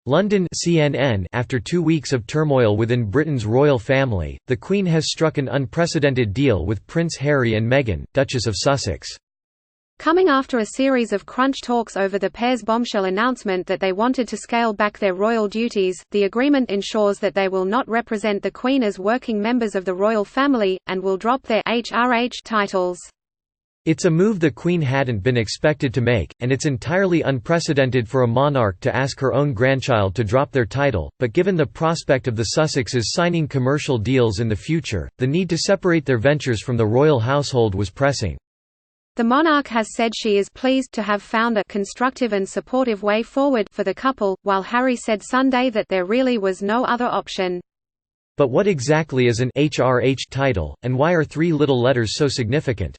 London CNN. After 2 weeks of turmoil within Britain's royal family, the Queen has struck an unprecedented deal with Prince Harry and Meghan, Duchess of Sussex. Coming after a series of crunch talks over the pair's bombshell announcement that they wanted to scale back their royal duties, the agreement ensures that they will not represent the Queen as working members of the royal family, and will drop their HRH titles. It's a move the Queen hadn't been expected to make, and it's entirely unprecedented for a monarch to ask her own grandchild to drop their title, but given the prospect of the Sussexes signing commercial deals in the future, the need to separate their ventures from the royal household was pressing. The monarch has said she is pleased to have found a constructive and supportive way forward for the couple, while Harry said Sunday that there really was no other option. But what exactly is an HRH title, and why are 3 little letters so significant?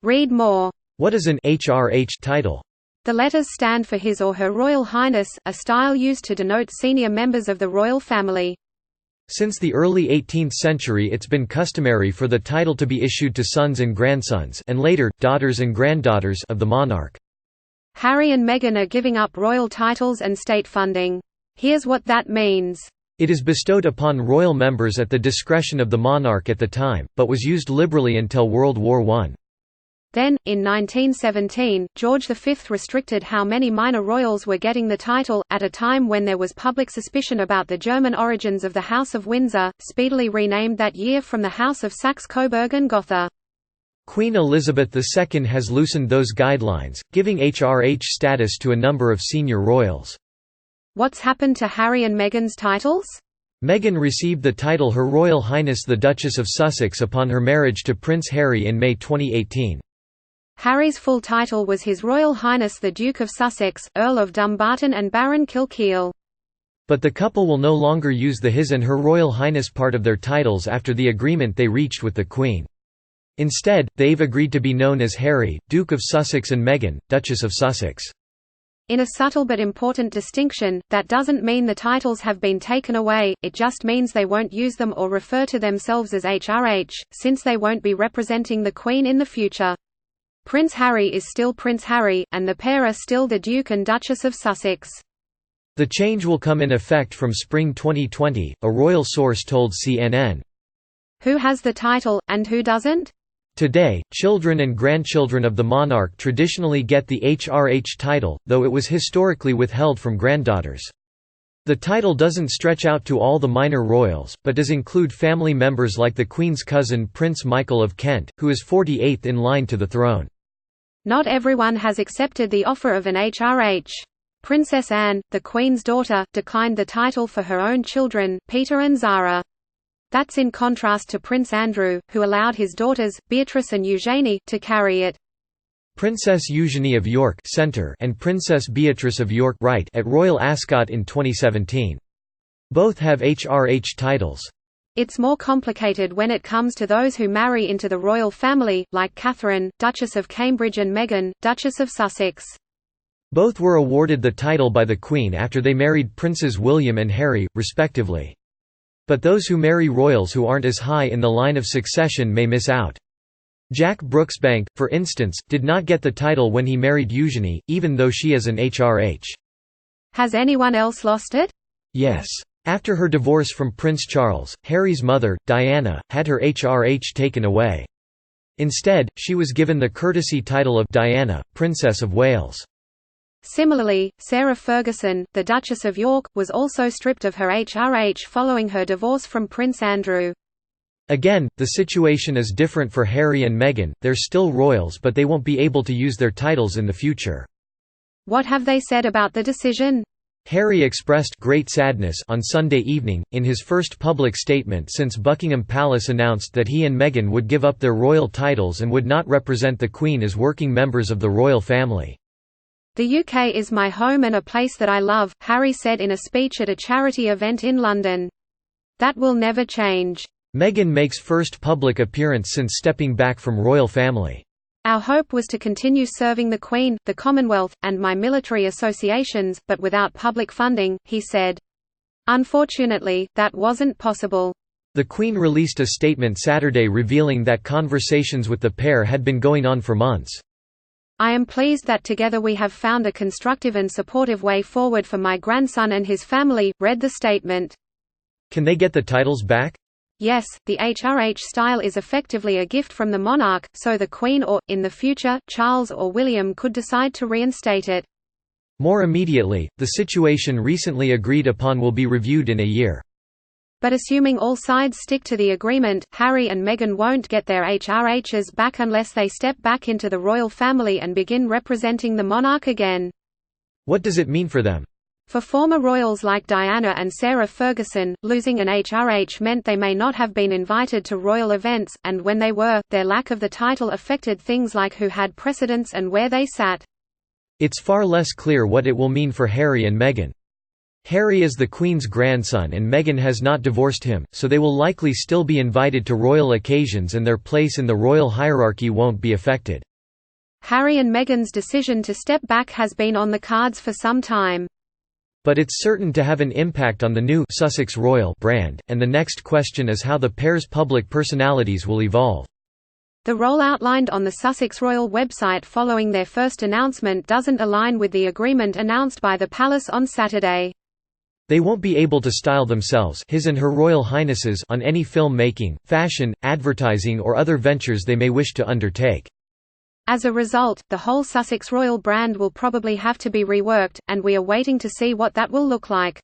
Read more. What is an HRH title? The letters stand for His or Her Royal Highness, a style used to denote senior members of the royal family. Since the early 18th century it's been customary for the title to be issued to sons and grandsons and later, daughters and granddaughters of the monarch. Harry and Meghan are giving up royal titles and state funding. Here's what that means. It is bestowed upon royal members at the discretion of the monarch at the time, but was used liberally until World War I. Then, in 1917, George V restricted how many minor royals were getting the title, at a time when there was public suspicion about the German origins of the House of Windsor, speedily renamed that year from the House of Saxe-Coburg and Gotha. Queen Elizabeth II has loosened those guidelines, giving HRH status to a number of senior royals. What's happened to Harry and Meghan's titles? Meghan received the title Her Royal Highness the Duchess of Sussex upon her marriage to Prince Harry in May 2018. Harry's full title was His Royal Highness the Duke of Sussex, Earl of Dumbarton and Baron Kilkeel. But the couple will no longer use the His and Her Royal Highness part of their titles after the agreement they reached with the Queen. Instead, they've agreed to be known as Harry, Duke of Sussex and Meghan, Duchess of Sussex. In a subtle but important distinction, that doesn't mean the titles have been taken away, it just means they won't use them or refer to themselves as HRH, since they won't be representing the Queen in the future. Prince Harry is still Prince Harry, and the pair are still the Duke and Duchess of Sussex. The change will come in effect from spring 2020, a royal source told CNN. Who has the title, and who doesn't? Today, children and grandchildren of the monarch traditionally get the HRH title, though it was historically withheld from granddaughters. The title doesn't stretch out to all the minor royals, but does include family members like the Queen's cousin Prince Michael of Kent, who is 48th in line to the throne. Not everyone has accepted the offer of an HRH. Princess Anne, the Queen's daughter, declined the title for her own children, Peter and Zara. That's in contrast to Prince Andrew, who allowed his daughters, Beatrice and Eugenie, to carry it. Princess Eugenie of York Centre and Princess Beatrice of York Right at Royal Ascot in 2017. Both have HRH titles. It's more complicated when it comes to those who marry into the royal family, like Catherine, Duchess of Cambridge and Meghan, Duchess of Sussex. Both were awarded the title by the Queen after they married Princes William and Harry, respectively. But those who marry royals who aren't as high in the line of succession may miss out. Jack Brooksbank, for instance, did not get the title when he married Eugenie, even though she is an HRH. Has anyone else lost it? Yes. After her divorce from Prince Charles, Harry's mother, Diana, had her HRH taken away. Instead, she was given the courtesy title of Diana, Princess of Wales. Similarly, Sarah Ferguson, the Duchess of York, was also stripped of her HRH following her divorce from Prince Andrew. Again, the situation is different for Harry and Meghan, they're still royals but they won't be able to use their titles in the future. What have they said about the decision? Harry expressed great sadness on Sunday evening, in his first public statement since Buckingham Palace announced that he and Meghan would give up their royal titles and would not represent the Queen as working members of the royal family. "The UK is my home and a place that I love," Harry said in a speech at a charity event in London. "That will never change." Meghan makes first public appearance since stepping back from royal family. "Our hope was to continue serving the Queen, the Commonwealth, and my military associations, but without public funding," he said. "Unfortunately, that wasn't possible." The Queen released a statement Saturday revealing that conversations with the pair had been going on for months. I am pleased that together we have found a constructive and supportive way forward for my grandson and his family," read the statement. Can they get the titles back? Yes, the HRH style is effectively a gift from the monarch, so the Queen or, in the future, Charles or William could decide to reinstate it. More immediately, the situation recently agreed upon will be reviewed in a year. But assuming all sides stick to the agreement, Harry and Meghan won't get their HRHs back unless they step back into the royal family and begin representing the monarch again. What does it mean for them? For former royals like Diana and Sarah Ferguson, losing an HRH meant they may not have been invited to royal events, and when they were, their lack of the title affected things like who had precedence and where they sat. It's far less clear what it will mean for Harry and Meghan. Harry is the Queen's grandson and Meghan has not divorced him, so they will likely still be invited to royal occasions and their place in the royal hierarchy won't be affected. Harry and Meghan's decision to step back has been on the cards for some time. But it's certain to have an impact on the new Sussex Royal brand, and the next question is how the pair's public personalities will evolve. The role outlined on the Sussex Royal website following their first announcement doesn't align with the agreement announced by the palace on Saturday. They won't be able to style themselves, His and Her Royal Highnesses, on any film making, fashion, advertising or other ventures they may wish to undertake. As a result, the whole Sussex Royal brand will probably have to be reworked, and we are waiting to see what that will look like.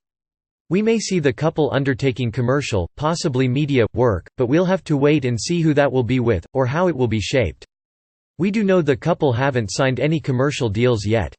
We may see the couple undertaking commercial, possibly media, work, but we'll have to wait and see who that will be with, or how it will be shaped. We do know the couple haven't signed any commercial deals yet.